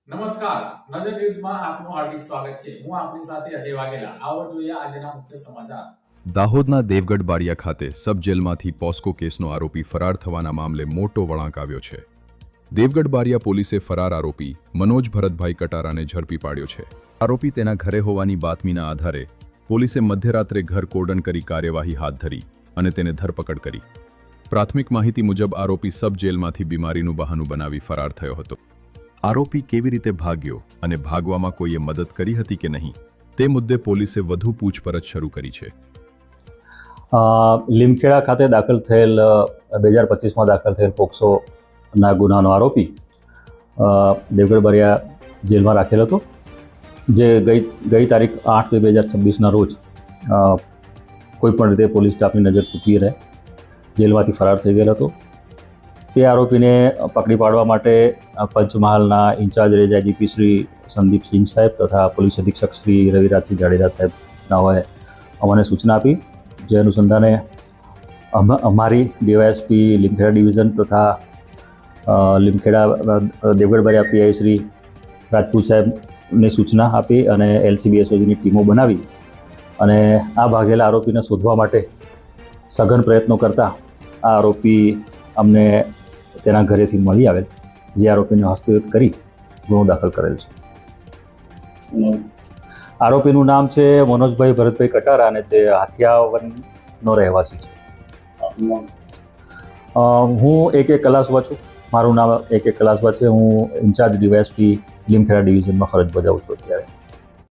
નમસ્કાર, નજર ન્યૂઝમાં આપનું હાર્દિક સ્વાગત છે. હું આપની સાથે અજય વાઘેલા. આવો જોઈએ આજના મુખ્ય સમાચાર. દાહોદના દેવગઢ બારિયા ખાતે સબ જેલમાંથી પોસ્કો કેસનો આરોપી ફરાર થવાના મામલે મોટો વળાંક આવ્યો છે. દેવગઢ બારિયા પોલીસે ફરાર આરોપી મનોજ ભરતભાઈ કટારાને ઝડપી પાડ્યો છે. આરોપી તેના ઘરે હોવાની બાતમીના આધારે પોલીસે મધ્યરાત્રે ઘર કોર્ડન કરી કાર્યવાહી હાથ ધરી અને તેને ધરપકડ કરી. પ્રાથમિક માહિતી મુજબ આરોપી સબ જેલમાંથી બીમારીનું બહાનું બનાવી ફરાર થયો હતો. આરોપી કેવી રીતે ભાગ્યો અને ભાગવામાં કોઈએ મદદ કરી હતી કે નહીં તે મુદ્દે પોલીસે વધુ પૂછપરછ શરૂ કરી છે. લીમખેડા ખાતે દાખલ થયેલ 2025માં દાખલ થયેલ પોક્સોના ગુનાનો આરોપી દેવગઢ બારિયા જેલમાં રાખેલ હતો, જે ગઈ તારીખ 8/2/2026ના રોજ કોઈપણ રીતે પોલીસ સ્ટાફની નજર ચૂકી રહે જેલમાંથી ફરાર થઈ ગયેલ હતો. તે આરોપીને પકડી પાડવા માટે પંચમહાલના in-charge range IGP Shri Sandeepsinh સાહેબ તથા પોલીસ અધિક્ષક શ્રી રવિરાજસિંહ જાડેજા સાહેબનાઓએ અમને સૂચના આપી, જે અનુસંધાને અમારી ડીવાયએસપી લીમખેડા ડિવિઝન તથા લીમખેડા દેવગઢ બારિયા પીઆઈ શ્રી રાજપૂત સાહેબની સૂચના આપી અને એલસીબી એસઓજીની ટીમો બનાવી અને આ ભાગેલા આરોપીને શોધવા માટે સઘન પ્રયત્નો કરતા આ આરોપી અમને તેના ઘરેથી મળી આવેલ, જે આરોપીને હસ્તગત કરી ગુનો દાખલ કરેલ છે. આરોપીનું નામ છે મનોજભાઈ ભરતભાઈ કટારા અને તે હાથિયાવનનો રહેવાસી છે. હું એક કલાસવા છું. મારું નામ એક કલાસવા છે. હું ઇન્ચાર્જ ડીવાયએસપી લીમખેડા ડિવિઝનમાં ફરજ બજાવું છું અત્યારે.